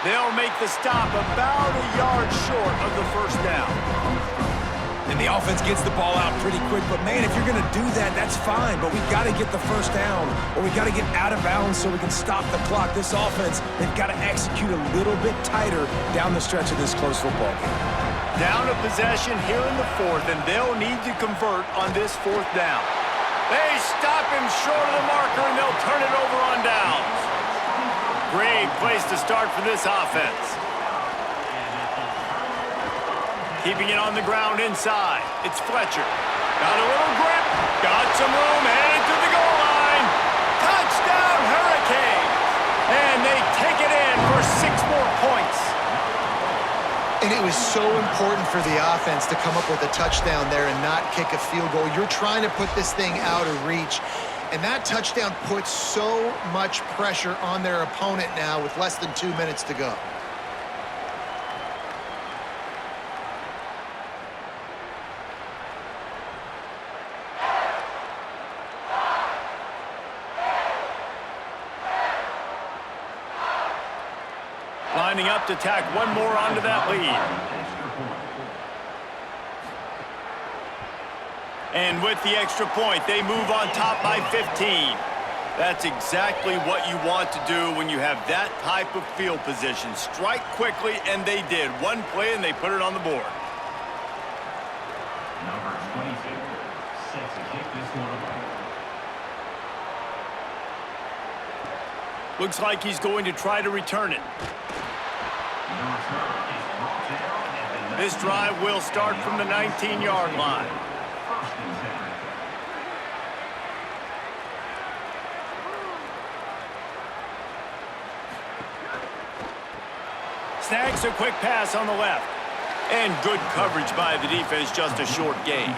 They'll make the stop about a yard short of the 1st down. And the offense gets the ball out pretty quick, but man, if you're going to do that, that's fine. But we got to get the 1st down, or we got to get out of bounds so we can stop the clock. This offense, they've got to execute a little bit tighter down the stretch of this close football game. Down a possession here in the 4th, and they'll need to convert on this 4th down. They stop him short of the marker, and they'll turn it over on downs. Great place to start for this offense. Keeping it on the ground inside. It's Fletcher. Got a little grip. Got some room. Headed to the goal line. Touchdown, Hurricanes. And they take it in for 6 more points. And it was so important for the offense to come up with a touchdown there and not kick a field goal. You're trying to put this thing out of reach. And that touchdown puts so much pressure on their opponent now with less than 2 minutes to go. Lining up to tack one more onto that lead. And with the extra point, they move on top by 15. That's exactly what you want to do when you have that type of field position. Strike quickly, and they did. One play, and they put it on the board. Number 22 set to kick this one away. Looks like he's going to try to return it. The return is brought down at the This drive will start from the 19-yard line. First and 10. Snags a quick pass on the left. And good coverage by the defense, just a short gain.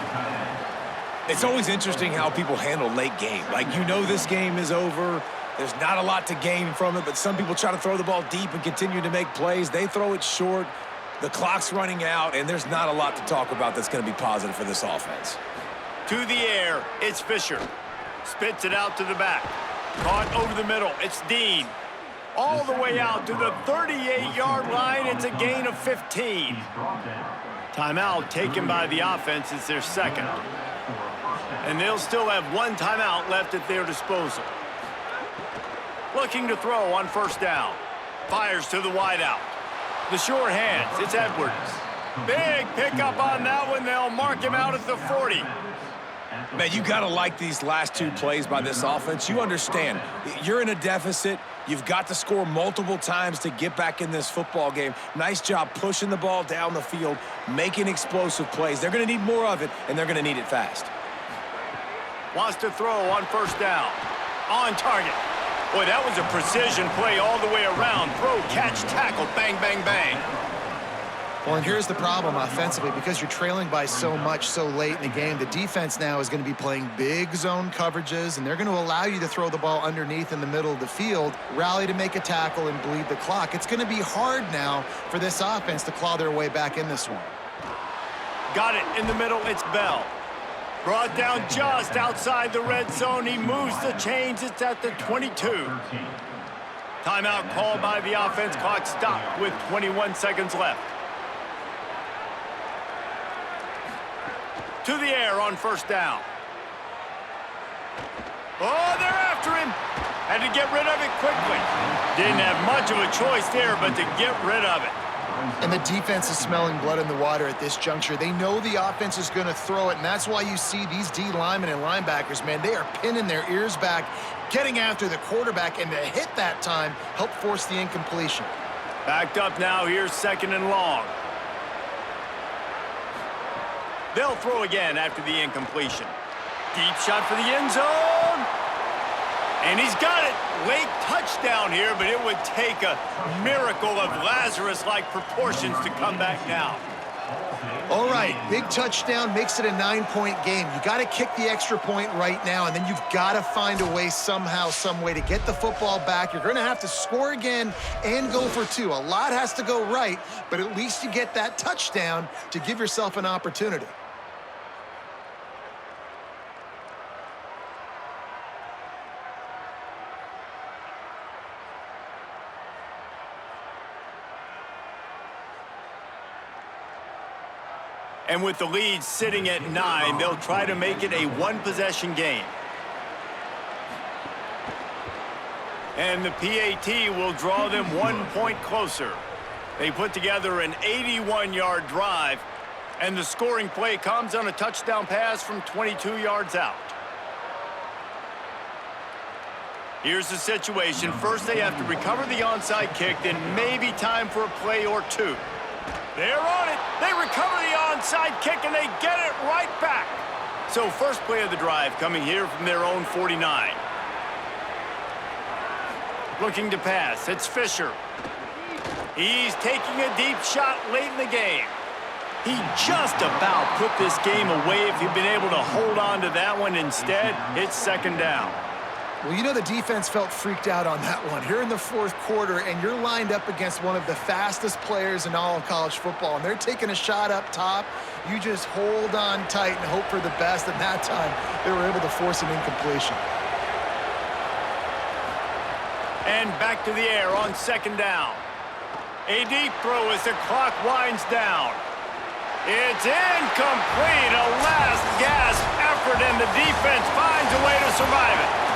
It's always interesting how people handle late game. Like, you know this game is over. There's not a lot to gain from it, but some people try to throw the ball deep and continue to make plays. They throw it short. The clock's running out, and there's not a lot to talk about that's going to be positive for this offense. To the air, it's Fisher. Spits it out to the back. Caught over the middle, it's Dean. All the way out to the 38-yard line, it's a gain of 15. Timeout taken by the offense. It's their second. And they'll still have one timeout left at their disposal. Looking to throw on first down. Fires to the wideout. The sure hands, it's Edwards. Big pickup on that one. They'll mark him out at the 40. Man, you got to like these last two plays by this offense. You understand, you're in a deficit. You've got to score multiple times to get back in this football game. Nice job pushing the ball down the field, making explosive plays. They're going to need more of it, and they're going to need it fast. Wants to throw on first down. On target. Boy, that was a precision play all the way around. Throw, catch, tackle, bang, bang, bang. Well, and here's the problem offensively. Because you're trailing by so much so late in the game, the defense now is going to be playing big zone coverages, and they're going to allow you to throw the ball underneath in the middle of the field, rally to make a tackle, and bleed the clock. It's going to be hard now for this offense to claw their way back in this one. Got it in the middle. It's Bell. Brought down just outside the red zone. He moves the chains. It's at the 22. Timeout called by the offense. Clock stopped with 21 seconds left. To the air on first down. Oh, they're after him. Had to get rid of it quickly. Didn't have much of a choice there, but to get rid of it. And the defense is smelling blood in the water at this juncture. They know the offense is going to throw it, and that's why you see these D linemen and linebackers, man, they are pinning their ears back, getting after the quarterback, and to hit that time help force the incompletion. Backed up now. Here's second and long. They'll throw again after the incompletion. Deep shot for the end zone. And he's got it. Late touchdown here, but it would take a miracle of Lazarus-like proportions to come back now. All right, big touchdown makes it a 9-point game. You got to kick the extra point right now, and then you've got to find a way somehow, some way to get the football back. You're going to have to score again and go for two. A lot has to go right, but at least you get that touchdown to give yourself an opportunity. And with the lead sitting at 9, they'll try to make it a one-possession game. And the PAT will draw them 1 point closer. They put together an 81-yard drive, and the scoring play comes on a touchdown pass from 22 yards out. Here's the situation. First, they have to recover the onside kick, then maybe time for a play or two. They're on it. They recover the onside kick, and they get it right back. So first play of the drive coming here from their own 49. Looking to pass. It's Fisher. He's taking a deep shot late in the game. He just about put this game away if he'd been able to hold on to that one. Instead, it's second down. Well, you know the defense felt freaked out on that one. You're in the fourth quarter, and you're lined up against one of the fastest players in all of college football, and they're taking a shot up top. You just hold on tight and hope for the best, and that time they were able to force an incompletion. And back to the air on second down. A deep throw as the clock winds down. It's incomplete, a last gasp effort, and the defense finds a way to survive it.